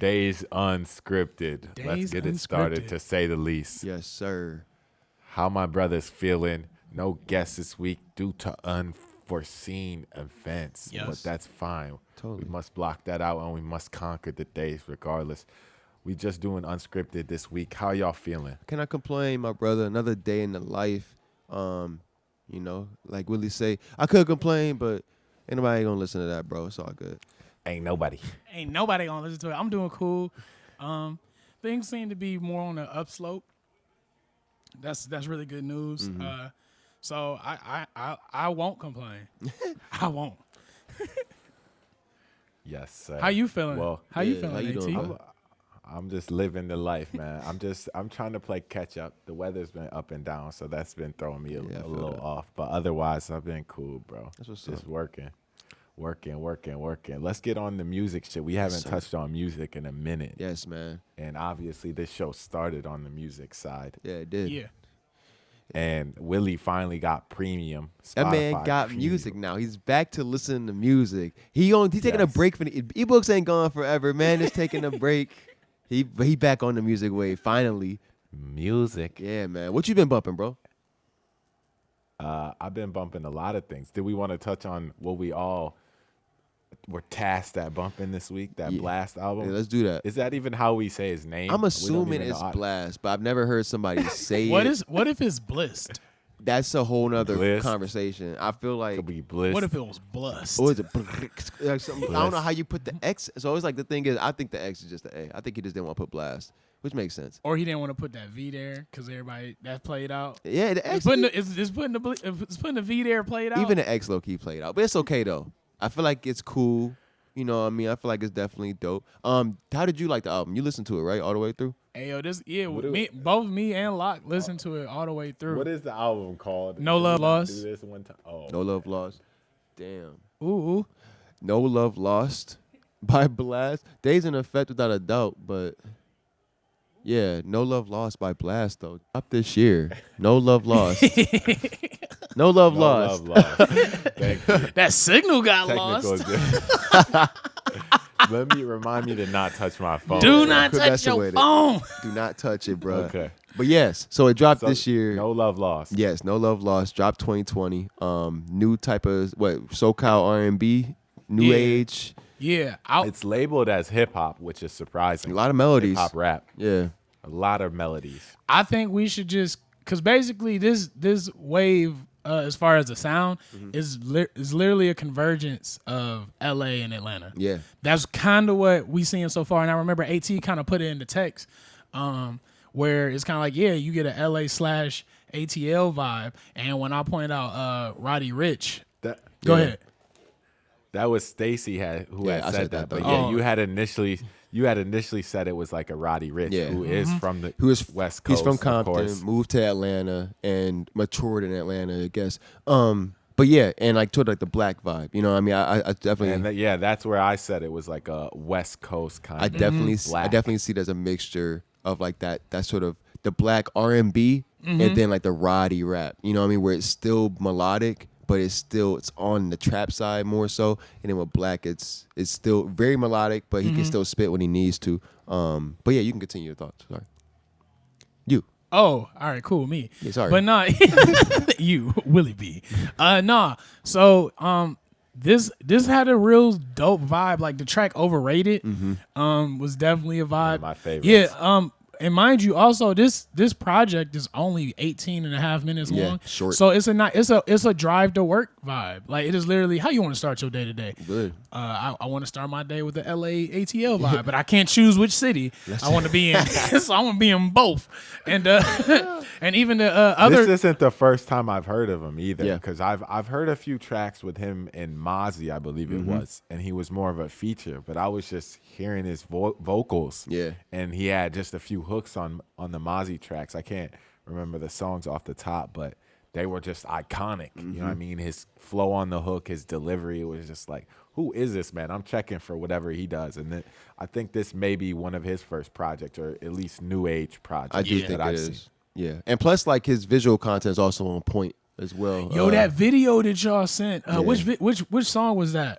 Daze Unscripted. Let's get it started, to say the least. Yes, sir. How my brother's feeling. No guests this week due to unforeseen events. Yes. But that's fine. Totally. We must block that out, and we must conquer the days regardless. We just doing Unscripted this week. How y'all feeling? Can I complain, my brother? Another day in the life. You know, like Willie say, I could complain, but ain't nobody gonna listen to that, bro. It's all good. Ain't nobody gonna listen to it. I'm doing cool. Things seem to be more on the upslope. That's really good news. Mm-hmm. So I won't complain. I won't. Yes, sir. How you feeling? Well, how you yeah, feeling, how you AT? doing, bro? I'm just living the life, man. I'm trying to play catch up. The weather's been up and down, so that's been throwing me a little that. off. But otherwise, I've been cool, bro. That's what's just up. working. Let's get on the music shit. We haven't sir. touched on music in a minute. Yes, man. And obviously, this show started on the music side. Yeah, it did. Yeah. And Willie finally got premium. That man Spotify got premium. music now. He's back to listening to music. He's taking a Yes. break from the ebooks. Ain't gone forever, man. Just taking a break. He back on the music wave finally. Music. Yeah, man. What you been bumping, bro? I've been bumping a lot of things. Did we want to touch on what we all were tasked at bumping this week? That Yeah. Blast album? Yeah, let's do that. Is that even how we say his name? I'm We don't assuming even it's know. Blast, but I've never heard somebody say What it. What if it's blissed? That's a whole nother Blissed. conversation. I feel like Could be bliss. What if it was blessed? or is it like something, I don't know Blast. how you put the X. So it's like the thing is, I think the X is just the A. I think he just didn't want to put Blast, which makes sense. Or he didn't want to put that V there because everybody that played out. Yeah, the It's X. putting the V there played out. Even the X low key played out, but it's okay though. I feel like it's cool. You know what I mean? I feel like it's definitely dope. How did you like the album? You listened to it, right? All the way through? Ayo, What me and Locc listened to it all the way through. What is the album called? No Did we Love not Lost. Do this one time? Oh, No Love Lost. Damn. Ooh. No Love Lost by Blast. Days in Effect without a doubt, but yeah, No Love Lost by Blast though. Up this year. No Love Lost. No Love No Lost. Love Lost. Thank you. That signal got Technical lost. remind me to not touch my phone. Do not Put touch that your away. phone. Do not touch it, bro. Okay. But yes, so it dropped So, this year. No Love Lost. Yes, No Love Lost dropped 2020. New type of SoCal R&B, new Yeah. age, Yeah. It's labeled as hip hop, which is surprising. a lot of melodies. Hip hop rap. Yeah. A lot of melodies. I think we should just because basically this wave as far as the sound is literally a convergence of LA and Atlanta. Yeah. That's kind of what we seeing so far. And I remember AT kind of put it in the text where it's kind of like, yeah, you get a LA/ATL vibe. And when I point out Roddy Ricch, go ahead. That was Stacy who Yeah, had I said said that. that, But though. yeah, Oh. you had initially said it was like a Roddy Ricch, Yeah. who is from the Who is West Coast. He's from of Compton, course. moved to Atlanta, and matured in Atlanta, I guess. But yeah, and like toward like the black vibe. You know what I mean? I definitely And that's where I said it was like a West Coast kind I of definitely black. I definitely see it as a mixture of like that sort of the black R&B and then like the Roddy rap. You know what I mean? Where it's still melodic, but it's on the trap side more so. And then with Black, it's still very melodic, but he can still spit when he needs to. But yeah, you can continue your thoughts. Sorry. You. Oh, all right, cool, me. Yeah, sorry. But nah, you, Willie B. Nah. So this had a real dope vibe. Like the track Overrated was definitely a vibe. One of my favorites. Yeah. And mind you, also this project is only 18 and a half minutes Yeah, long. short. So it's a drive to work vibe. Like it is literally how you want to start your day to day. Good. I want to start my day with the LA ATL vibe, but I can't choose which city I want to be in. So I want to be in both. And and even the other. This isn't the first time I've heard of him either, Yeah. because I've heard a few tracks with him in Mozzie, I believe it was, and he was more of a feature. But I was just hearing his vocals, Yeah. and he had just a few hooks on the Mozzie tracks. I can't remember the songs off the top, but they were just iconic. You know what I mean? His flow on the hook, his delivery, it was just like, who is this man? I'm checking for whatever he does. And then I think this may be one of his first projects, or at least new age projects I do that think I've it seen. is. Yeah. And plus, like, his visual content is also on point as well. Yo, that video that y'all sent, which song was that?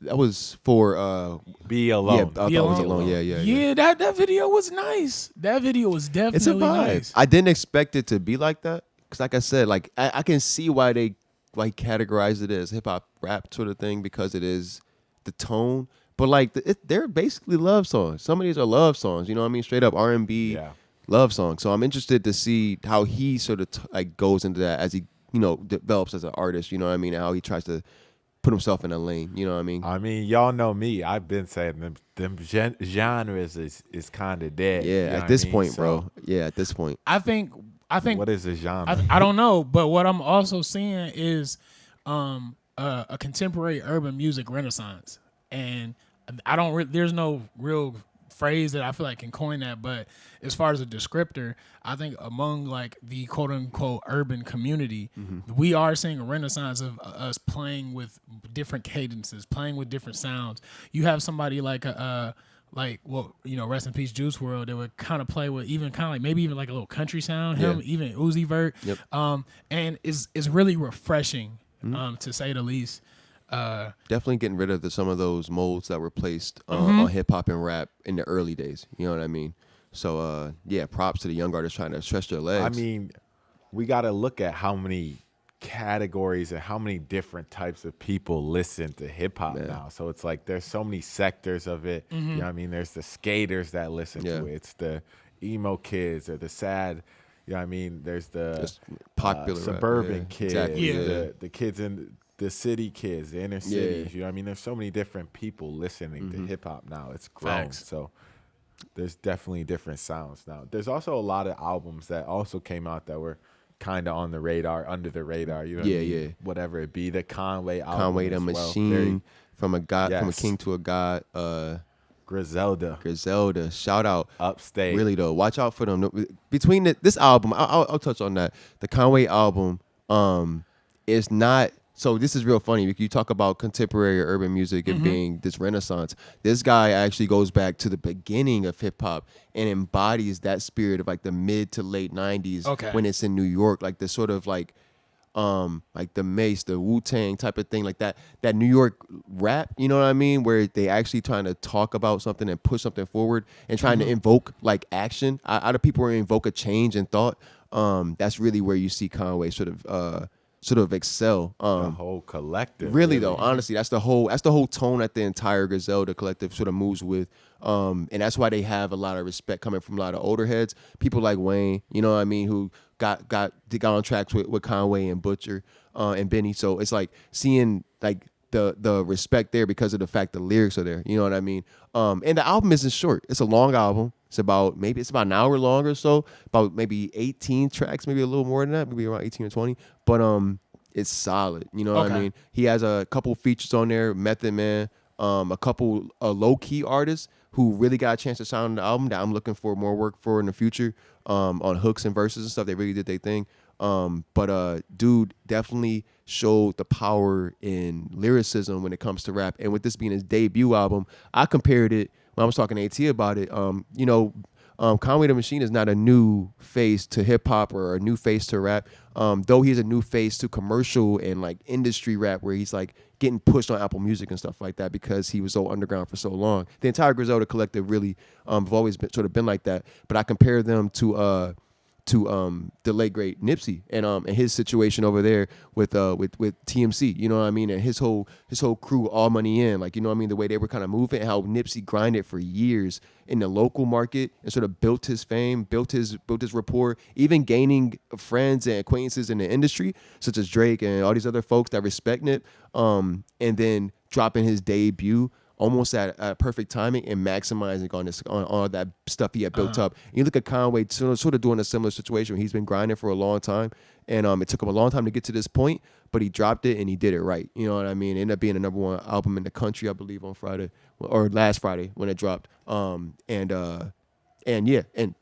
That was for Be Alone. Yeah, I thought it was Alone. Yeah. Yeah, that video was nice. That video was It's a definitely vibe. nice. I didn't expect it to be like that because, like I said, like I can see why they like categorize it as hip hop rap sort of thing because it is the tone. But like they're basically love songs. Some of these are love songs. You know what I mean? Straight up R&B love songs. So I'm interested to see how he sort of like goes into that as he develops as an artist. You know what I mean? And how he tries to put himself in a lane. You know what I mean? I mean, y'all know me. I've been saying them genres is kind of dead. Yeah, you know at this what I mean? point, bro. Yeah, at this point. I think What is a genre? I don't know, but what I'm also seeing is a contemporary urban music renaissance, and I don't. There's no real phrase that I feel like can coin that, but as far as a descriptor, I think among like the quote unquote urban community, we are seeing a renaissance of us playing with different cadences, playing with different sounds. You have somebody like rest in peace, Juice WRLD. They would kind of play with even kind of like maybe even like a little country sound. Even Uzi Vert. Yep. And is really refreshing, to say the least. Definitely getting rid of some of those molds that were placed on hip hop and rap in the early days. You know what I mean? So props to the young artists trying to stretch their legs. I mean, we got to look at how many categories and how many different types of people listen to hip hop now. So it's like there's so many sectors of it. You know what I mean? There's the skaters that listen to it. It's the emo kids or the sad. You know what I mean? There's the just popular suburban kids, exactly. the kids in the city kids, the inner cities. You know what I mean? There's so many different people listening to hip hop now. It's grown. Facts. So there's definitely different sounds now. There's also a lot of albums that also came out that were kind of on the radar, under the radar. You know what I mean? Whatever it be. The Conway album. Conway the Machine, from a god, from a king to a god. Griselda. Shout out. Upstate. Really though, watch out for them. Between this album, I'll touch on that. The Conway album is not. So this is real funny because you talk about contemporary urban music and being this renaissance. This guy actually goes back to the beginning of hip hop and embodies that spirit of like the mid to late 90s when it's in New York, like the sort of like the Mace, the Wu-Tang type of thing, like that New York rap, you know what I mean? Where they actually trying to talk about something and push something forward and trying to invoke like action out of people, or invoke a change in thought. That's really where you see Conway sort of excel. The whole collective. Really though, honestly, that's the whole tone that the entire Griselda collective sort of moves with. And that's why they have a lot of respect coming from a lot of older heads. People like Wayne, you know what I mean, who got on tracks with Conway and Butcher and Benny. So it's like seeing like the respect there because of the fact the lyrics are there. You know what I mean? And the album isn't short. It's a long album. It's about an hour long or so, about maybe 18 tracks, maybe a little more than that, maybe around 18 or 20. But it's solid. You know what I mean? He has a couple features on there, Method Man, a couple low-key artists who really got a chance to sound on the album that I'm looking for more work for in the future, on hooks and verses and stuff. They really did their thing. But dude definitely showed the power in lyricism when it comes to rap. And with this being his debut album, I compared it when I was talking to AT about it. Conway the Machine is not a new face to hip hop or a new face to rap. Though he's a new face to commercial and like industry rap, where he's like getting pushed on Apple Music and stuff like that because he was so underground for so long. The entire Griselda collective really have always been like that. But I compare them to the late great Nipsey and his situation over there with TMC, you know what I mean, and his whole crew, All Money In, like, you know what I mean, the way they were kind of moving, how Nipsey grinded for years in the local market and sort of built his fame, built his rapport, even gaining friends and acquaintances in the industry such as Drake and all these other folks that respect Nip, and then dropping his debut almost at perfect timing and maximizing on all that stuff he had built up. And you look at Conway sort of doing a similar situation. He's been grinding for a long time, and it took him a long time to get to this point, but he dropped it and he did it right. You know what I mean? It ended up being the #1 album in the country, I believe, on Friday or last Friday when it dropped. And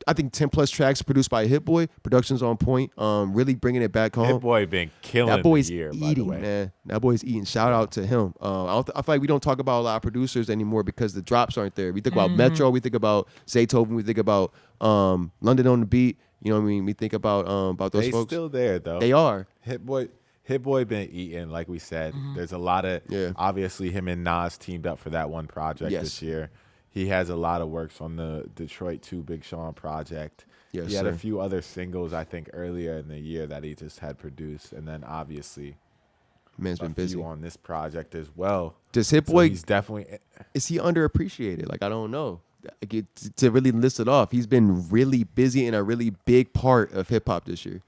I think 10 plus tracks produced by Hit Boy. Production's on point. Really bringing it back home. Hit Boy been killing that boy's the year, eating, by the way. man. That boy's eating. Shout out to him. I feel like we don't talk about a lot of producers anymore because the drops aren't there. We think about Metro. We think about Zaytoven. We think about London on the Beat. You know what I mean? We think about those folks. They still there though. They are. Hit Boy Hit Boy been eating, like we said. There's a lot of obviously him and Nas teamed up for that one project this year. He has a lot of works on the Detroit 2 Big Sean project. Yes, he had a few other singles, I think, earlier in the year that he just had produced, and then obviously man's been busy on this project as well. Does Hit Boy? He's definitely is he underappreciated? Like I don't know. To really list it off, he's been really busy in a really big part of hip hop this year.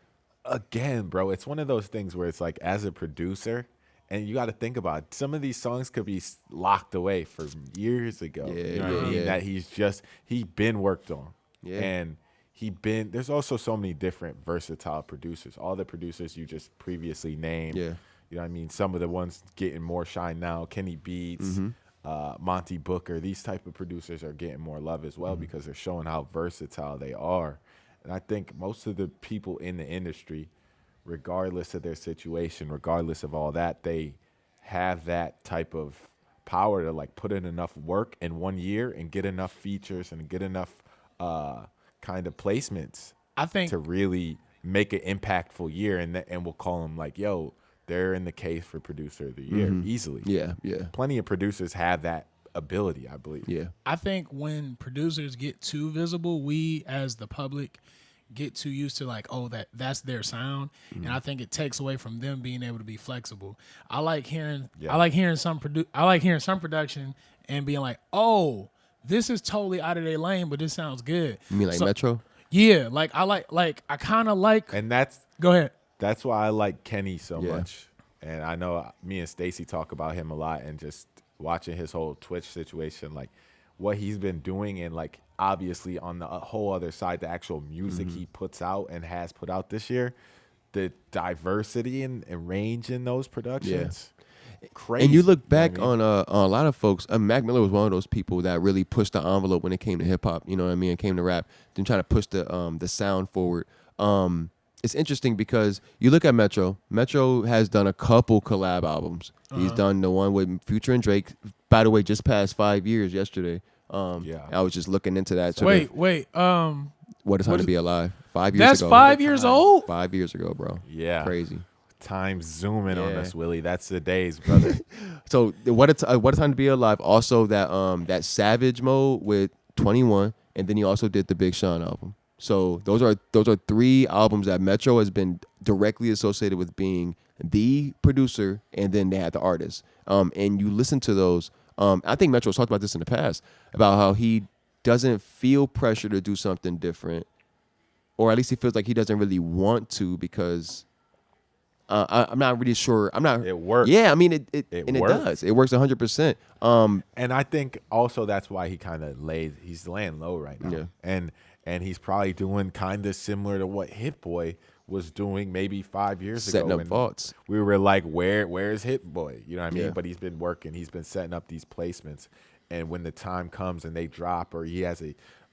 Again, bro, it's one of those things where it's like as a producer, and you got to think about it, some of these songs could be locked away for years ago. You know what I mean? That he's been worked on. Yeah. And there's also so many different versatile producers. All the producers you just previously named. Yeah. You know what I mean? Some of the ones getting more shine now, Kenny Beats, Monty Booker, these type of producers are getting more love as well because they're showing how versatile they are. And I think most of the people in the industry, regardless of their situation, regardless of all that, they have that type of power to like put in enough work in 1 year and get enough features and get enough kind of placements, I think, to really make an impactful year. And we'll call them like, yo, they're in the case for producer of the year easily. Yeah. Plenty of producers have that ability, I believe. Yeah. I think when producers get too visible, we as the public get too used to like, oh, that's their sound, and I think it takes away from them being able to be flexible. I like hearing some production and being like, oh, this is totally out of their lane, but this sounds good. You mean like Metro? Yeah, I kind of like. And that's go ahead. That's why I like Kenny so much, and I know me and Stacey talk about him a lot, and just watching his whole Twitch situation, like what he's been doing, and like obviously on the whole other side, the actual music he puts out and has put out this year, the diversity and range in those productions. Crazy. And you look back on a lot of folks. Mac Miller was one of those people that really pushed the envelope when it came to hip hop. You know what I mean? It came to rap. Then trying to push the sound forward. It's interesting because you look at Metro. Metro has done a couple collab albums. He's done the one with Future and Drake. By the way, just passed 5 years yesterday. I was just looking into that. Wait. What a time to be alive? 5 years that's ago. That's 5 years old? 5 years ago, bro. Yeah. Crazy. Time zooming on us, Willie. That's the days, brother. So what a time to be alive. Also that Savage Mode with 21, and then he also did the Big Sean album. So those are 3 albums that Metro has been directly associated with being the producer, and then they had the artist. And you listen to those. I think Metro's talked about this in the past about how he doesn't feel pressure to do something different, or at least he feels like he doesn't really want to because. I'm not really sure. It works. Yeah, I mean it does. It works 100%. And I think also that's why he kind of he's laying low right now. Yeah. And he's probably doing kind of similar to what Hit Boy was doing maybe 5 years ago. Setting up vaults. We were like, where's Hit Boy? You know what I mean? But he's been working. He's been setting up these placements. And when the time comes and they drop, or he has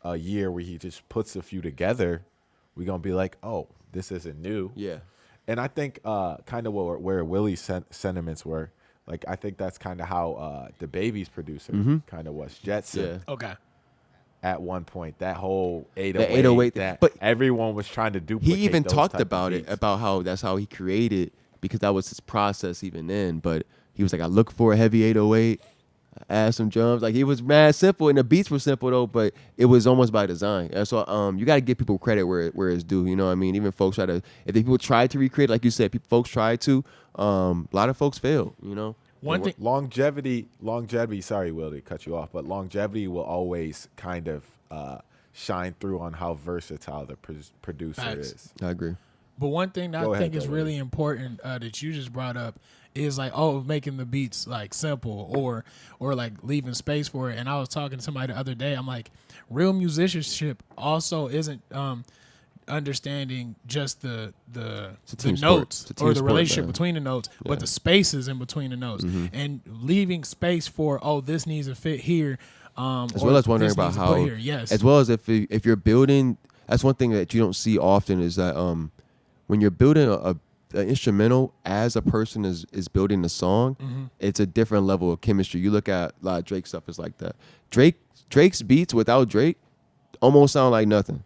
a year where he just puts a few together, we're gonna be like, oh, this isn't new. Yeah. And I think kind of where Willie's sentiments were, like I think that's kind of how the Baby's producer kind of was. Jetson. Yeah. Okay. At one point, that whole 808 that but everyone was trying to duplicate. He even talked about it, about how that's how he created, because that was his process even then. But he was like, I look for a heavy 808, add some drums. Like, it was mad simple, and the beats were simple though, but it was almost by design. And so you got to give people credit where it's due. You know what I mean? Even folks if people try to recreate, like you said, folks try to. A lot of folks fail. You know. One thing, longevity. Sorry, Will, to cut you off, but longevity will always kind of shine through on how versatile the producer is. I agree. But one thing that I think is really important that you just brought up is like, making the beats like simple or like leaving space for it. And I was talking to somebody the other day. I'm like, real musicianship also isn't understanding just the notes or the relationship between the notes, but the spaces in between the notes and leaving space for this needs to fit here. As well as wondering about how, as well as if you're building, that's one thing that you don't see often is that when you're building an instrumental as a person is building the song, it's a different level of chemistry. You look at a lot of Drake stuff is like that. Drake's beats without Drake almost sound like nothing.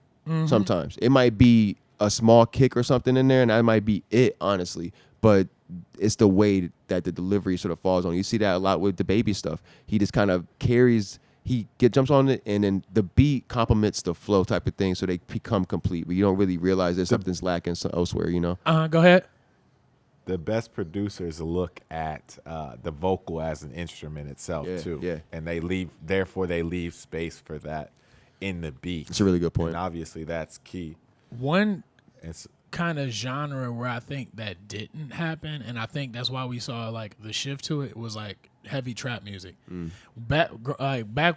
Sometimes it might be a small kick or something in there, and that might be it, honestly. but it's the way that the delivery sort of falls on. You see that a lot with the baby stuff. He just kind of carries. Jumps on it, and then the beat complements the flow type of thing, so they become complete. But you don't really realize there's something's lacking elsewhere, you know? Go ahead. The best producers look at the vocal as an instrument itself, too. Yeah. And they leave space for that in the beat. It's a really good point. And obviously that's key. One kind of genre where I think that didn't happen, and I think that's why we saw like the shift to it, was like heavy trap music. Back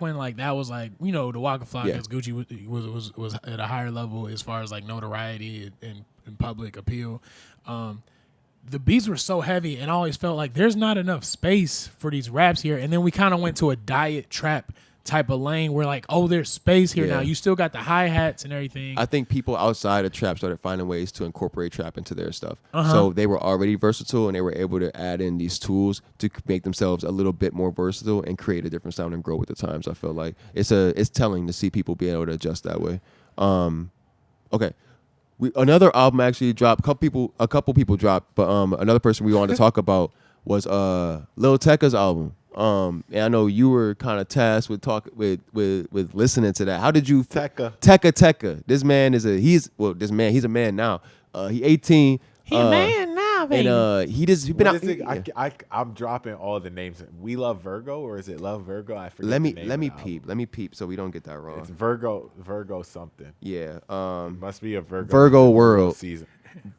when like that was like, you know, the Waka Flocka, Gucci was at a higher level as far as like notoriety and public appeal. The beats were so heavy, and I always felt like there's not enough space for these raps here. And then we kind of went to a diet trap type of lane where like, oh, there's space here now. You still got the hi-hats and everything. I think people outside of trap started finding ways to incorporate trap into their stuff. So they were already versatile, and they were able to add in these tools to make themselves a little bit more versatile and create a different sound and grow with the times. I feel like it's telling to see people be able to adjust that way. Okay. Another album actually dropped. A couple people dropped, but another person we wanted to talk about was Lil Tecca's album. And I know you were kind of tasked with with listening to that. How did you Tecca? This man he's a man now. He 18. He a man now, baby. And he been out. I'm dropping all the names. We Love Virgo, or is it Love Virgo? I forget. Let me peep so we don't get that wrong. It's Virgo something. Yeah. Must be a Virgo World season.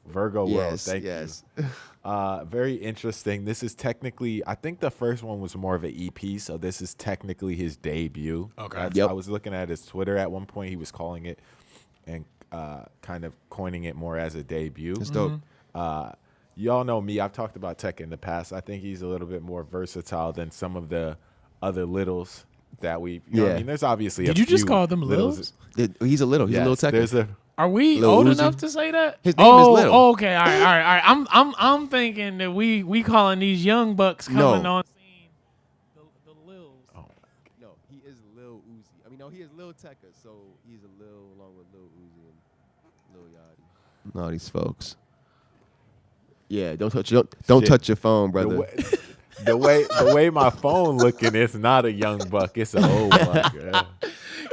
Virgo World. Thank you. Very interesting. This is technically, I think the first one was more of an EP, so this is technically his debut. Okay. I was looking at his Twitter at one point. He was calling it and kind of coining it more as a debut. It's dope. Y'all know me. I've talked about Tecca in the past. I think he's a little bit more versatile than some of the other littles that we. You know what I mean, there's obviously. Did you just call them littles? He's a little. He's a little Tecca. Are we Lil old Uzi? enough to say that? His name is Lil. Oh, okay. All right. I'm thinking that we calling these young bucks coming on scene the Lils. Oh, no, he is Lil Uzi. I mean, no, he is Lil Tecca, so he's a Lil along with Lil Uzi and Lil Yachty. No, these folks. Yeah, don't touch your phone, brother. The way my phone looking, it's not a young buck. It's an old buck. Yeah.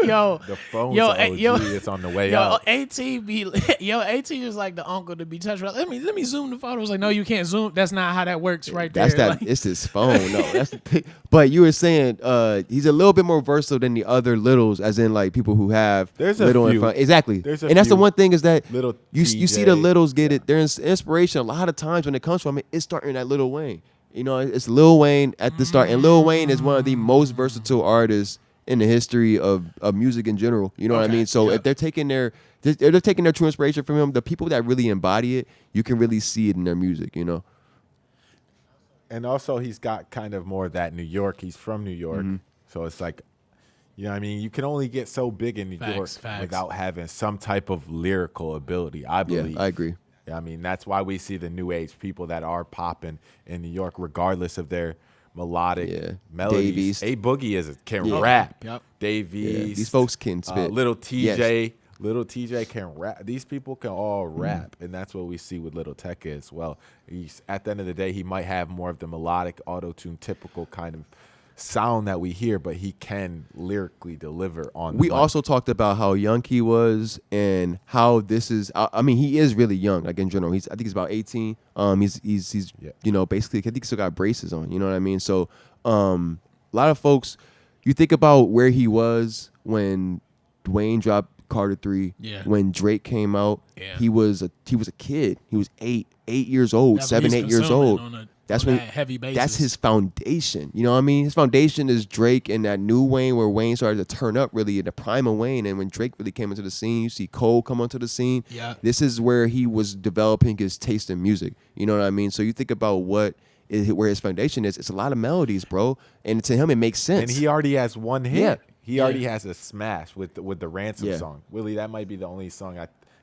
Yo, the phone's OG. It's on the way out. AT is like the uncle to be touched. Let me zoom the photos. Like, no, you can't zoom. That's not how that works, right there. Like, it's his phone. No, that's the thing. But you were saying he's a little bit more versatile than the other littles, as in like people who have little in front. Exactly. And that's the one thing is that you see the littles get it. Their inspiration a lot of times when it comes from it, it's starting at Lil Wayne. You know, it's Lil Wayne at the start, and Lil Wayne is one of the most versatile artists in the history of music in general. You know what I mean? So if they're taking their true inspiration from him, the people that really embody it, you can really see it in their music, you know? And also he's got kind of more of that New York. He's from New York. Mm-hmm. So it's like, you know what I mean? You can only get so big in New York without having some type of lyrical ability, I believe. Yeah, I agree. I mean, that's why we see the new age people that are popping in New York, regardless of their melodic melodies. A Boogie can rap. Yep. Davies. Yeah. These folks can spit. Little TJ. Yes. Little TJ can rap. These people can all rap, and that's what we see with Lil Tecca as well. At the end of the day, he might have more of the melodic, auto-tune, typical kind of sound that we hear, but he can lyrically deliver on. We also talked about how young he was and how this is. I mean, he is really young. Like in general, I think he's about 18. He's you know, basically, I think he still got braces on. You know what I mean? So, a lot of folks, you think about where he was when Dwayne dropped Carter 3. Yeah. When Drake came out, he was a kid. He was 8 years old, 7, 8 years old. That's when heavy basis. That's his foundation. You know what I mean? His foundation is Drake and that new Wayne, where Wayne started to turn up really in the prime of Wayne. And when Drake really came into the scene, you see Cole come onto the scene. Yeah. This is where he was developing his taste in music. You know what I mean? So you think about where his foundation is. It's a lot of melodies, bro. And to him, it makes sense. And he already has one hit. Yeah. He already has a smash with the Ransom song. Willie, that might be the only song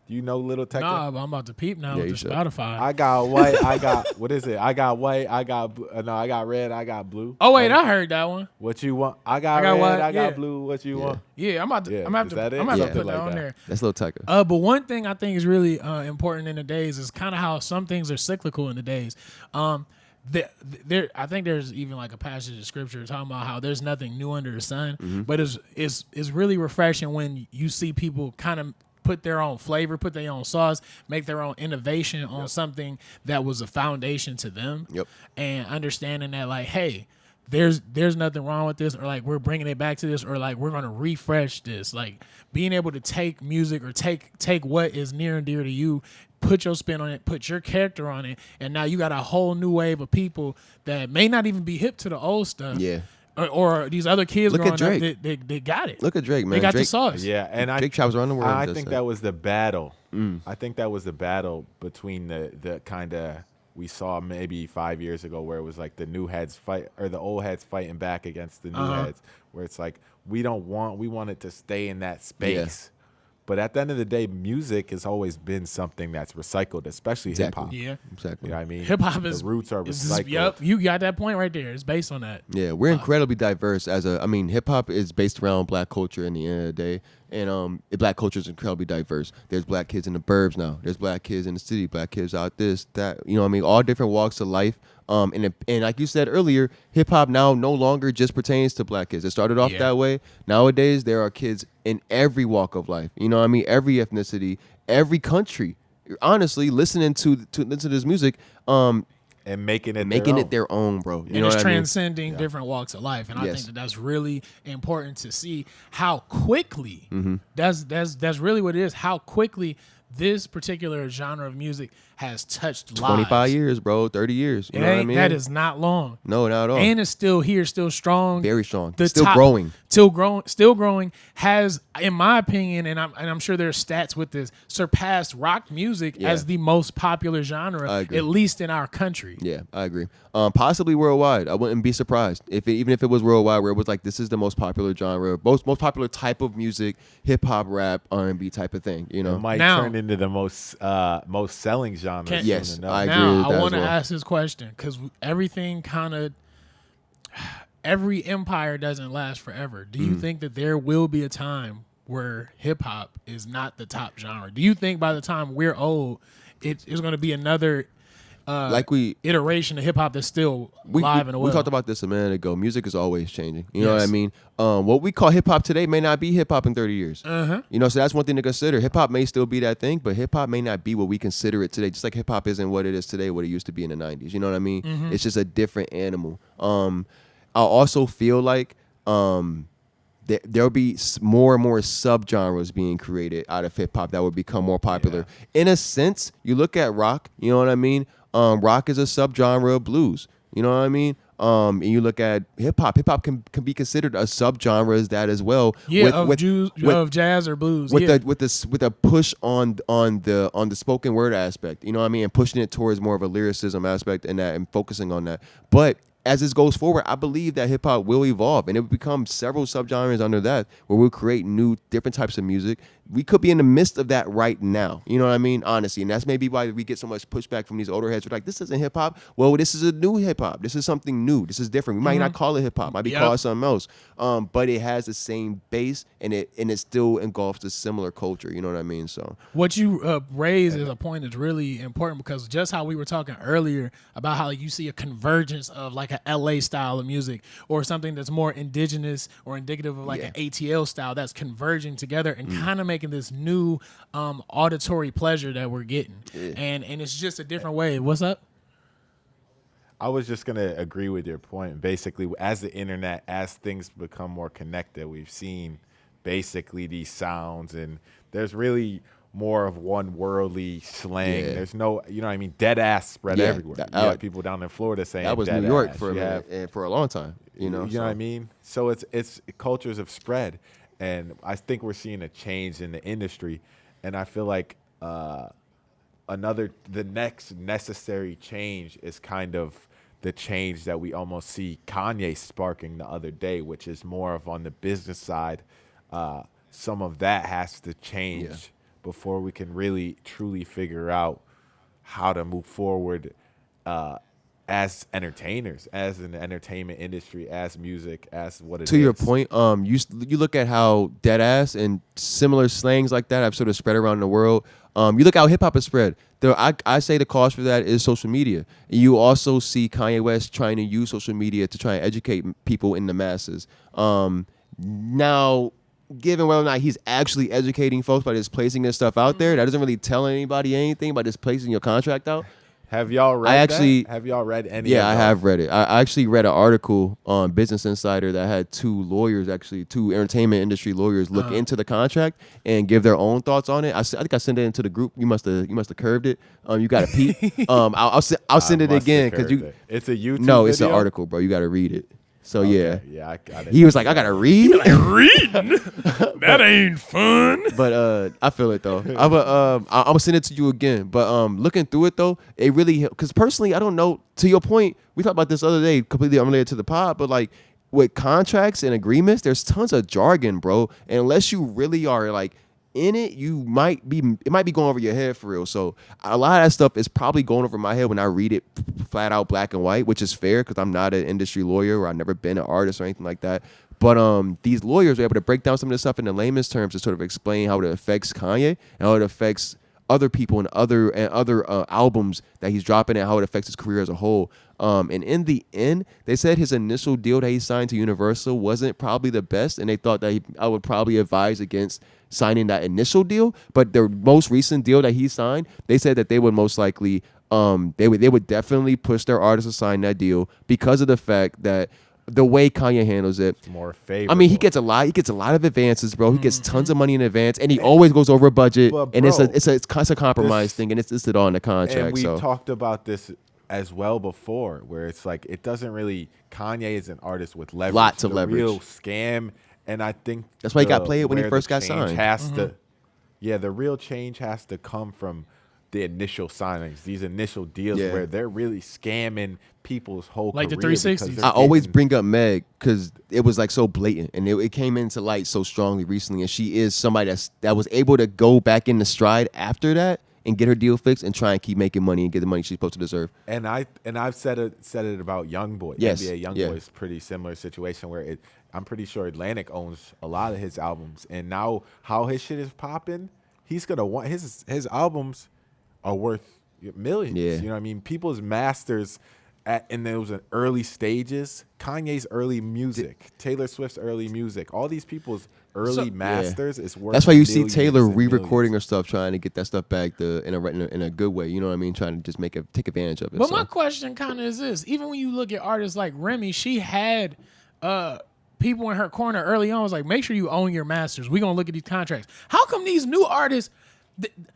Do you know Little Tecca? Nah, but I'm about to peep now with the Spotify. I got white. I got what is it? I got white. I got no. I got red. I got blue. Oh wait, I heard that one. What you want? I got red. white, I got blue. What you want? Yeah, I'm about to. I'm gonna have to put that on there. That's Little Tecca. But one thing I think is really important in the days is kind of how some things are cyclical in the days. There, I think there's even like a passage of scripture talking about how there's nothing new under the sun, but it's really refreshing when you see people kind of put their own flavor, put their own sauce, make their own innovation on something that was a foundation to them, and understanding that like, hey, there's nothing wrong with this, or like we're bringing it back to this, or like we're gonna refresh this. Like being able to take music or take what is near and dear to you, put your spin on it, put your character on it, and now you got a whole new wave of people that may not even be hip to the old stuff. Yeah. Or these other kids growing up, they got it. Look at Drake, man. They got Drake, the sauce. Yeah, and Drake travels around the world. I think that was the battle. I think that was the battle between the kind of we saw maybe 5 years ago where it was like the new heads fight or the old heads fighting back against the new heads, where it's like we want it to stay in that space. But at the end of the day, music has always been something that's recycled, especially hip hop. Yeah, exactly. You know what I mean? Hip hop is the roots are recycled. Yep, you got that point right there. It's based on that. Yeah, we're incredibly diverse hip hop is based around black culture in the end of the day. And black culture is incredibly diverse. There's black kids in the burbs now. There's black kids in the city, black kids out this, that, you know what I mean? All different walks of life. And like you said earlier, hip hop now no longer just pertains to black kids. It started off that way. Nowadays, there are kids in every walk of life. You know what I mean? Every ethnicity, every country. Honestly, listening to this music, and making it their own, bro. You know it's what I mean? transcending different walks of life, and I think that's really important to see how quickly that's really what it is. How quickly this particular genre of music has touched 25 lives. years, bro. 30 years. You know what I mean? That is not long. No, not at all. And it's still here, still strong. Very strong. Still growing. Still growing. Has, in my opinion, and I'm sure there's stats with this, surpassed rock music as the most popular genre, at least in our country. Yeah, I agree. Possibly worldwide. I wouldn't be surprised even if it was worldwide, where it was like this is the most popular genre, most popular type of music, hip hop, rap, R&B type of thing. You know, it might turn into the most selling genre. Yes, I agree. Now with I want to well. ask this question because every empire doesn't last forever. Do you think that there will be a time where hip hop is not the top genre? Do you think by the time we're old, it's going to be another iteration of hip hop that's still live and well? We talked about this a minute ago. Music is always changing. You know what I mean? What we call hip hop today may not be hip hop in 30 years. You know, so that's one thing to consider. Hip hop may still be that thing, but hip hop may not be what we consider it today. Just like hip hop isn't what it is today, what it used to be in the 90s. You know what I mean? It's just a different animal. I also feel like there'll be more and more subgenres being created out of hip hop that would become more popular. In a sense, you look at rock, you know what I mean? Rock is a subgenre of blues. You know what I mean? And you look at hip hop. Hip hop can be considered a subgenre as that as well. Yeah, of jazz or blues. With a push on the spoken word aspect. You know what I mean? And pushing it towards more of a lyricism aspect and focusing on that. But as this goes forward, I believe that hip hop will evolve and it will become several subgenres under that where we'll create new different types of music. We could be in the midst of that right now. You know what I mean? Honestly. And that's maybe why we get so much pushback from these older heads. We're like, this isn't hip hop. Well, this is a new hip hop. This is something new. This is different. We might not call it hip hop. Might be called something else. But it has the same base and it still engulfs a similar culture. You know what I mean? So what you raise is a point that's really important because just how we were talking earlier about how you see a convergence of like an LA style of music or something that's more indigenous or indicative of like an ATL style that's converging together and kind of making this new auditory pleasure that we're getting. And it's just a different way. What's up? I was just going to agree with your point. Basically, as the internet, as things become more connected, we've seen basically these sounds and there's really more of one worldly slang. There's no, you know what I mean, dead ass spread everywhere. You have people down in Florida saying that was dead New York ass. for a long time. You know what I mean? So it's cultures have spread. And I think we're seeing a change in the industry. And I feel like the next necessary change is kind of the change that we almost see Kanye sparking the other day, which is more of on the business side. Some of that has to change before we can really truly figure out how to move forward as entertainers, as an entertainment industry, as music, as what it is. To your point, you look at how Deadass and similar slangs like that have sort of spread around the world. You look how hip hop has spread. I say the cause for that is social media. You also see Kanye West trying to use social media to try and educate people in the masses. Now, given whether or not he's actually educating folks by just placing this stuff out there, that doesn't really tell anybody anything by just placing your contract out. Have y'all read that? Have y'all read any? Yeah, I have read it. I actually read an article on Business Insider that had two entertainment industry lawyers look into the contract and give their own thoughts on it. I think I sent it into the group. You must have curved it. You got to peep. I'll send it again because it's a YouTube. No, it's video? an article, bro. You got to read it. So okay. yeah, I got it. He was like, I gotta read. Reading? That ain't fun. But I feel it though. I'm gonna send it to you again. But looking through it though, it really, because personally, I don't know. To your point, we talked about this the other day, completely unrelated to the pod, but like with contracts and agreements, there's tons of jargon, bro. And unless you really are like in it, it might be going over your head for real. So a lot of that stuff is probably going over my head when I read it flat out black and white, which is fair because I'm not an industry lawyer or I've never been an artist or anything like that. But these lawyers are able to break down some of this stuff in the layman's terms to sort of explain how it affects Kanye and how it affects other people and other albums that he's dropping and how it affects his career as a whole. And in the end, they said his initial deal that he signed to Universal wasn't probably the best, and they thought that I would probably advise against signing that initial deal. But the most recent deal that he signed, they said that they would most likely, they would definitely push their artists to sign that deal because of the fact that the way Kanye handles it, it's more favorable. I mean, he gets a lot of advances, bro. He gets tons of money in advance, and he always goes over budget. But, and bro, it's a compromise thing, and it's listed on the contract. And we've so. talked about this as well before, where it's like it doesn't really. Kanye is an artist with leverage. Lots of the leverage. Real scam, and I think that's why he got played when he first got signed. The real change has to come from the initial signings, these initial deals where they're really scamming people's whole like career. The 360s. I always bring up Meg because it was like so blatant, and it came into light so strongly recently, and she is somebody that was able to go back into stride after that and get her deal fixed and try and keep making money and get the money she's supposed to deserve. And I've said it about YoungBoy. Yes. NBA YoungBoy is pretty similar situation where I'm pretty sure Atlantic owns a lot of his albums, and now how his shit is popping, he's gonna want his albums are worth millions. Yeah. You know what I mean? People's masters in those early stages, Kanye's early music, Taylor Swift's early music, all these people's early masters is worth. That's why you see Taylor millions. re-recording her stuff, trying to get that stuff back in a good way. You know what I mean? Trying to just take advantage of it. But my question kind of is this: even when you look at artists like Remy, she had people in her corner early on was like, make sure you own your masters. We're gonna look at these contracts. How come these new artists?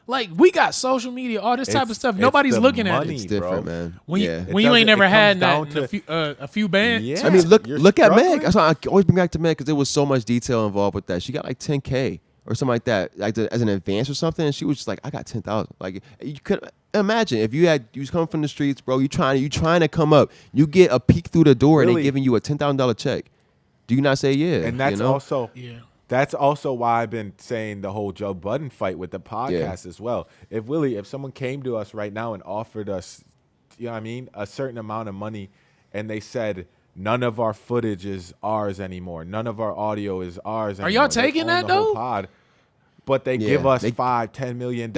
Like we got social media, all this type of stuff. Nobody's looking at it. It's different, man. When you ain't never had that in a few bands. Yeah. I mean, look at Meg. That's why I always bring back to Meg because there was so much detail involved with that. She got like 10K or something like that, like as an advance or something. And she was just like, I got 10,000. Like you could imagine if you was coming from the streets, bro. You trying to come up. You get a peek through the door and they giving you a $10,000 check. Do you not say yeah? And that's also yeah. That's also why I've been saying the whole Joe Budden fight with the podcast as well. If someone came to us right now and offered us, you know what I mean, a certain amount of money, and they said none of our footage is ours anymore, none of our audio is ours anymore. Are y'all taking that though? But they give us $5-10 million.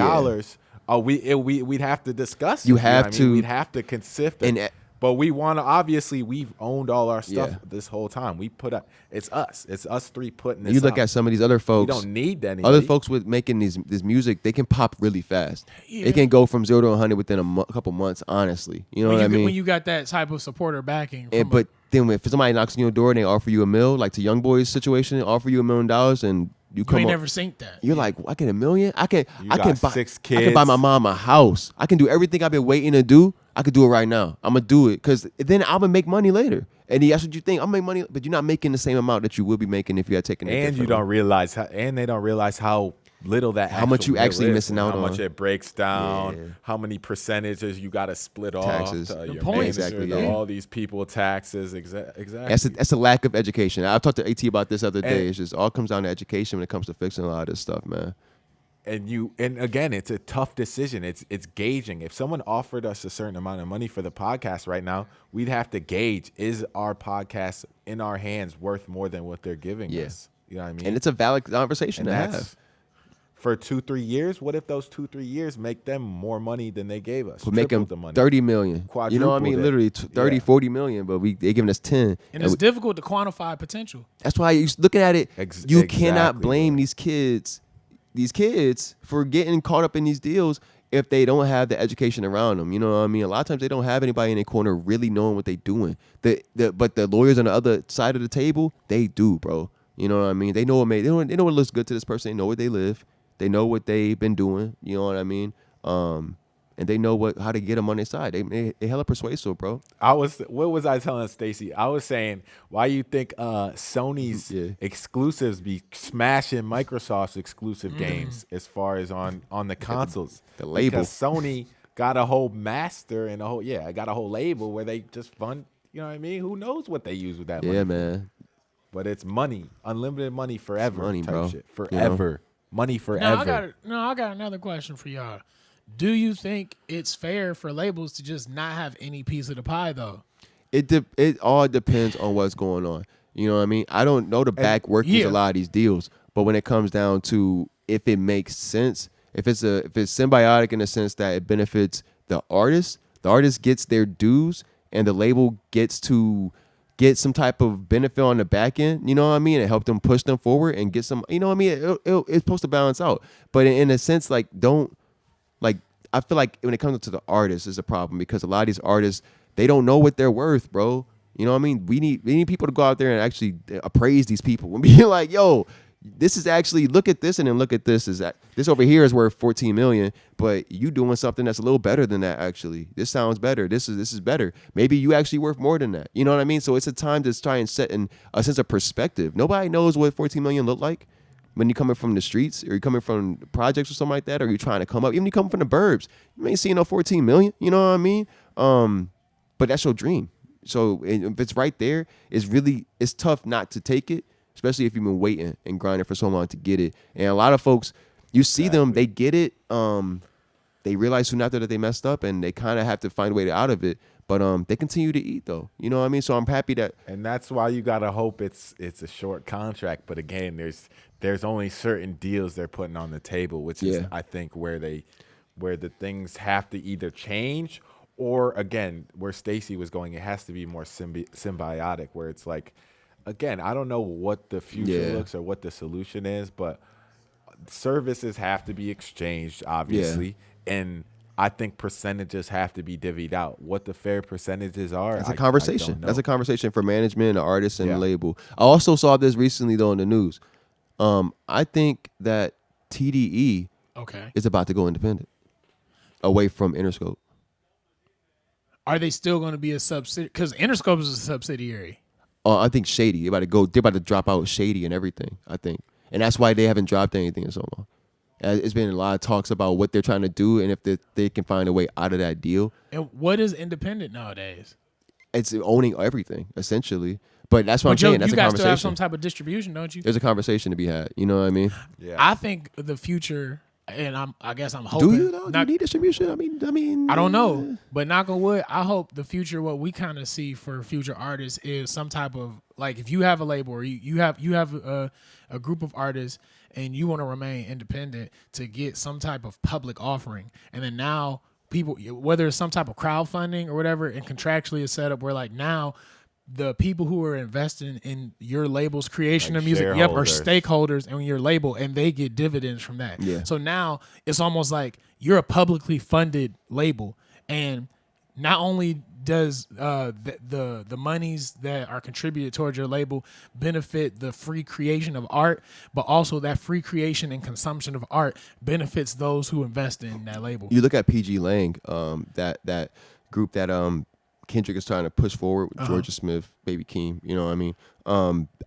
We'd have to discuss. You have to. We'd have to consider it. But we want to, obviously, we've owned all our stuff this whole time. We put up, it's us three putting this You look out. at some of these other folks. We don't need anybody. Other folks with making this music, they can pop really fast. Yeah. They can go from 0 to 100 within a couple months, honestly. You know what I mean? When you got that type of supporter backing. But then if somebody knocks on your door and they offer you $1 million, like to YoungBoy's situation, offer you $1 million and you come ain't never synced that. You're like, I get $1 million? I can buy 6 kids. I can buy my mom a house. I can do everything I've been waiting to do. I could do it right now. I'm going to do it because then I'm going to make money later. And that's what you think. I'll make money, but you're not making the same amount that you will be making if you had taken it. And you don't realize they don't realize how little how much you actually missing out on. How much it breaks down, how many percentages you got to split taxes. off. Your point. Exactly, all these people, taxes. Exactly. That's a lack of education. I've talked to AT about this the other day. It's just all comes down to education when it comes to fixing a lot of this stuff, man. And again, it's a tough decision. It's gauging. If someone offered us a certain amount of money for the podcast right now, we'd have to gauge, is our podcast in our hands worth more than what they're giving us? You know what I mean? And it's a valid conversation to have. For 2-3 years, what if those 2-3 years make them more money than they gave us? Could make them the money. 30 million. You know what I mean? Literally 30, 40 million, but they giving us 10. And it's difficult to quantify potential. That's why you looking at it, you cannot exactly, blame these kids for getting caught up in these deals if they don't have the education around them. You know what I mean? A lot of times they don't have anybody in their corner really knowing what they're doing. But the lawyers on the other side of the table, they do, bro. You know what I mean? They know they know what looks good to this person. They know where they live. They know what they've been doing. You know what I mean? And they know how to get them on their side. They hella persuasive, bro. What was I telling Stacey? I was saying, why you think Sony's exclusives be smashing Microsoft's exclusive games as far as on the consoles? The label. Because Sony got a whole master and got a whole label where they just fund. You know what I mean? Who knows what they use with that money? Yeah, man. But it's money, unlimited money forever. It's money, type bro. Shit. Forever. You know? Money forever. I got another question for y'all. Do you think it's fair for labels to just not have any piece of the pie, though? It all depends on what's going on. You know what I mean? I don't know the back workings of a lot of these deals, but when it comes down to if it makes sense, if it's symbiotic in the sense that it benefits the artist gets their dues, and the label gets to get some type of benefit on the back end, you know what I mean, and help them push them forward and get some, you know what I mean, it's supposed to balance out. But in a sense, I feel like when it comes to the artists is a problem, because a lot of these artists, they don't know what they're worth, bro. You know what I mean? We need people to go out there and actually appraise these people and be like, yo, this is actually, look at this and then look at this. This over here is worth 14 million, but you doing something that's a little better than that. Actually, this sounds better. This is better. Maybe you actually worth more than that. You know what I mean? So it's a time to try and set in a sense of perspective. Nobody knows what 14 million look like when you're coming from the streets, or you're coming from projects or something like that, or you're trying to come up. Even you come from the burbs, you ain't seeing no 14 million. You know what I mean? But that's your dream. So if it's right there, it's tough not to take it, especially if you've been waiting and grinding for so long to get it. And a lot of folks, you see them, they get it. They realize soon after that they messed up, and they kind of have to find a way out of it. But they continue to eat, though. You know what I mean? So I'm happy that. And that's why you gotta hope it's a short contract. But again, there's only certain deals they're putting on the table, which is I think where the things have to either change, or again, where Stacey was going, it has to be more symbiotic, where it's like, again, I don't know what the future looks or what the solution is, but services have to be exchanged, obviously. And I think percentages have to be divvied out. What the fair percentages are, that's a conversation. I don't know. That's a conversation for management, the artist, and the label. I also saw this recently, though, in the news. I think that TDE is about to go independent, away from Interscope. Are they still going to be a subsidiary? Because Interscope is a subsidiary. I think Shady. They're about to drop out Shady and everything, I think. And that's why they haven't dropped anything in so long. It's been a lot of talks about what they're trying to do and if they can find a way out of that deal. And what is independent nowadays? It's owning everything, essentially. But that's what I'm saying. That's a conversation. You guys still have some type of distribution, don't you? There's a conversation to be had. You know what I mean? Yeah. I think the future, and I guess I'm hoping. Do you though? Do you need distribution? I mean. I don't know, but knock on wood, I hope the future, what we kind of see for future artists, is some type of, like, if you have a label or you have a group of artists and you want to remain independent, to get some type of public offering, and then now people, whether it's some type of crowdfunding or whatever, and contractually is set up where, like, now the people who are investing in your label's creation of music, are stakeholders in your label, and they get dividends from that. Yeah. So now it's almost like you're a publicly funded label, and not only does the monies that are contributed towards your label benefit the free creation of art, but also that free creation and consumption of art benefits those who invest in that label. You look at PG Lang, that group that Kendrick is trying to push forward with Georgia Smith, Baby Keem. You know what I mean?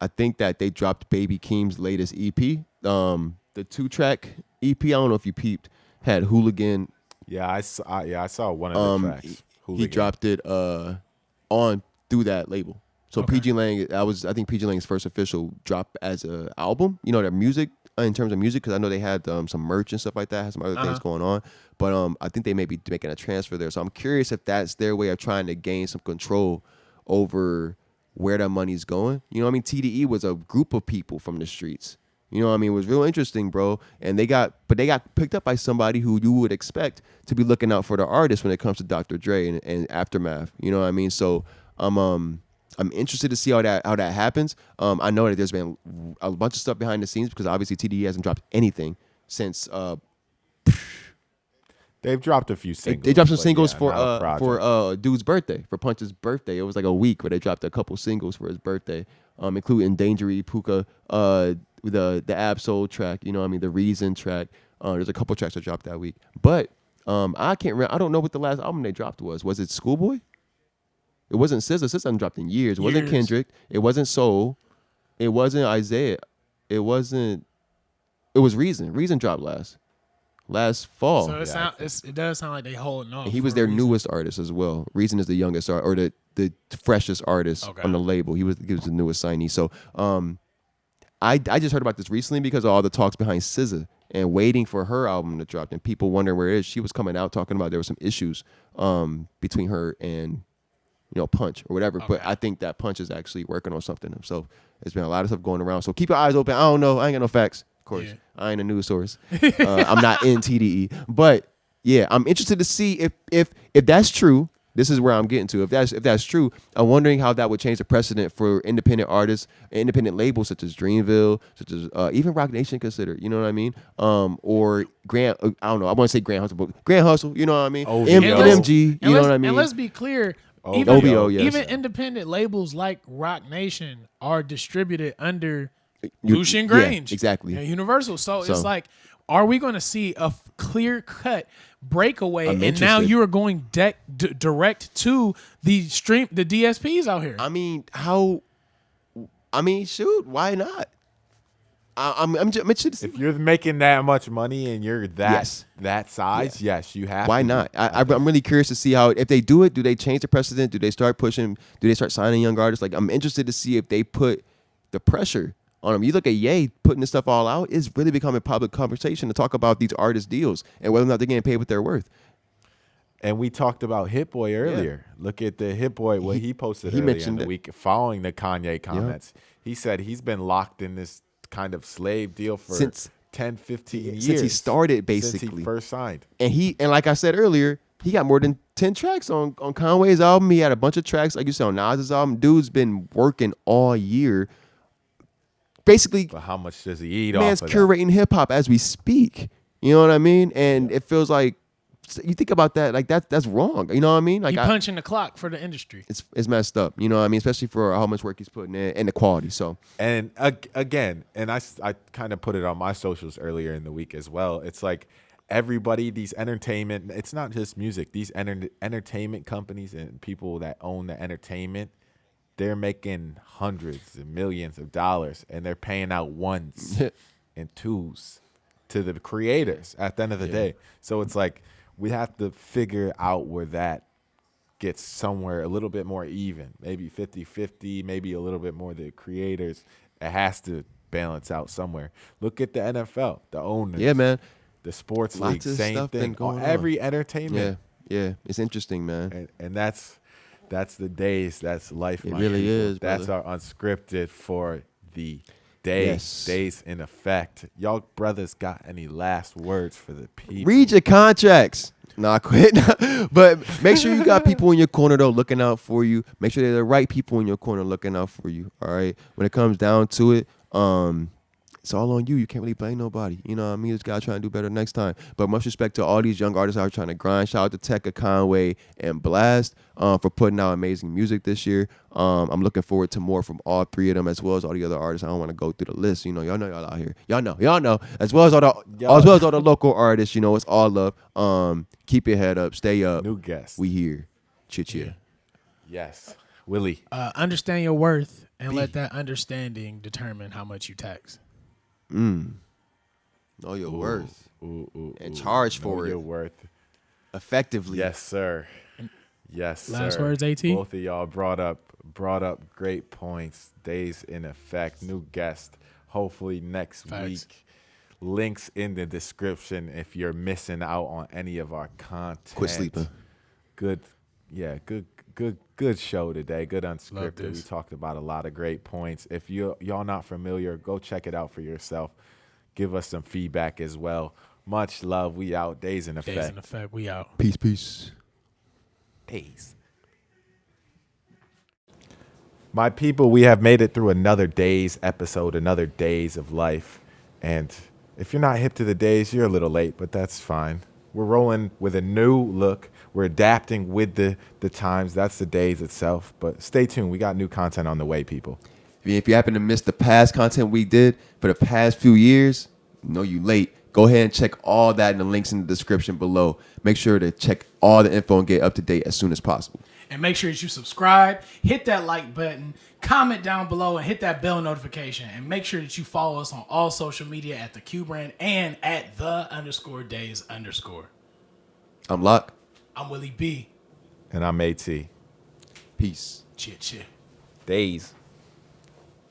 I think that they dropped Baby Keem's latest EP. The 2-track EP, I don't know if you peeped, had Hooligan. Yeah, I saw one of the tracks. He dropped it on through that label. So PG Lang, I think PG Lang's first official drop as a album. You know, their music in terms of music because I know they had some merch and stuff like that, had some other things going on. But I think they may be making a transfer there. So I'm curious if that's their way of trying to gain some control over where that money's going. You know what I mean? TDE was a group of people from the streets. You know what I mean? It was real interesting, bro. And they got picked up by somebody who you would expect to be looking out for the artist when it comes to Dr. Dre and Aftermath. You know what I mean? So I'm interested to see how that happens. I know that there's been a bunch of stuff behind the scenes because obviously TDE hasn't dropped anything since. They've dropped a few singles. They dropped some singles for dude's birthday, for Punch's birthday. It was like a week where they dropped a couple singles for his birthday, including Dangery, Puka, the Absol track. You know what I mean? The Reason track. There's a couple tracks that dropped that week, but I can't remember. I don't know what the last album they dropped was. Was it Schoolboy? It wasn't SZA. SZA hasn't dropped in years. It wasn't Kendrick. It wasn't Soul. It wasn't Isaiah. It was Reason. Reason dropped last fall. So it does sound like they holding off. And he was their newest artist as well. Reason is the youngest or the freshest artist on the label. He was the newest signee. So I just heard about this recently because of all the talks behind SZA and waiting for her album to drop and people wondering where it is. She was coming out talking about there were some issues between her and Punch or whatever. But I think that Punch is actually working on something himself. There's been a lot of stuff going around. So keep your eyes open. I don't know. I ain't got no facts. Of course, I ain't a news source. I'm not in TDE, but yeah, I'm interested to see if that's true. This is where I'm getting to. If that's true, I'm wondering how that would change the precedent for independent artists, independent labels such as Dreamville, such as even Rock Nation considered. You know what I mean? Or Grant. I don't know. I want to say Grant Hustle, but Grant Hustle. You know what I mean? MG. You know what I mean? And let's be clear. Even independent labels like Rock Nation are distributed under Lucian Grange, exactly, and Universal. So it's like, are we going to see a clear cut breakaway? And now you are going direct to the DSPs out here. I mean, shoot, why not? I'm interested. If you're making that much money and you're that size, yes, you have. Why not? I'm really curious to see how if they do it. Do they change the precedent? Do they start pushing? Do they start signing young artists? Like I'm interested to see if they put the pressure on them. You look at Ye putting this stuff all out. It's really becoming public conversation to talk about these artist deals and whether or not they're getting paid what they're worth. And we talked about Hit Boy earlier. Yeah. Look at the Hit Boy, what he posted earlier in the week following the Kanye comments. Yeah. He said he's been locked in this kind of slave deal for since 10, 15 years. Since he started, basically. Since he first signed. And like I said earlier, he got more than 10 tracks on Conway's album. He had a bunch of tracks, like you said, on Nas's album. Dude's been working all year. Basically, but how much does he eat man's off of curating hip-hop as we speak. You know what I mean? And it feels like, you think about that, like that's wrong. You know what I mean? Like he's punching the clock for the industry. It's messed up. You know what I mean? Especially for how much work he's putting in and the quality. So and again, and I kind of put it on my socials earlier in the week as well. It's like everybody, these entertainment. It's not just music. These entertainment companies and people that own the entertainment, they're making hundreds of millions of dollars, and they're paying out ones and twos to the creators at the end of the day. So it's like, we have to figure out where that gets somewhere a little bit more even, maybe 50-50, maybe a little bit more the creators. It has to balance out somewhere. Look at the NFL, the owners. Yeah, man. The sports league, same thing. Every entertainment. Yeah. It's interesting, man. And that's the Daze. That's life. It really is, That's brother. our Unscripted for the day. Yes. Days in effect. Y'all brothers got any last words for the people? Read your contracts. Nah, quit. But make sure you got people in your corner, though, looking out for you. Make sure they're the right people in your corner looking out for you, all right? When it comes down to it, it's all on you. You can't really blame nobody. You know what I mean? You just got to try and do better next time. But much respect to all these young artists out trying to grind. Shout out to Tekka, Conway, and Blast for putting out amazing music this year. I'm looking forward to more from all three of them, as well as all the other artists. I don't want to go through the list. You know, y'all out here. Y'all know. As well as all the local artists. You know, it's all love. Keep your head up. Stay up. New guest. We here. Chit. Yes. Willie. Understand your worth and let that understanding determine how much you tax. Know your worth and charge for it. Your worth effectively. Yes, sir. Yes, Last sir. words, AT. Both of y'all brought up great points. Days in effect. New guest. Hopefully next week links in the description if you're missing out on any of our content. Quit sleeping. Good show today. Good Unscripted. this. We talked about a lot of great points. If y'all not familiar, go check it out for yourself. Give us some feedback as well. Much love. We out. Daze in Effect. Daze in Effect. We out. Peace. Daze. My people, we have made it through another Daze episode, another Daze of life. And if you're not hip to the Daze, you're a little late, but that's fine. We're rolling with a new look. We're adapting with the times. That's the Daze itself. But stay tuned. We got new content on the way, people. If you happen to miss the past content we did for the past few years, know you late. Go ahead and check all that in the links in the description below. Make sure to check all the info and get up to date as soon as possible. And make sure that you subscribe, hit that like button, comment down below, and hit that bell notification. And make sure that you follow us on all social media at the Q Brand and at @the_Daze_. I'm Locc. I'm Willie B. And I'm AT. Peace. Chit. Daze.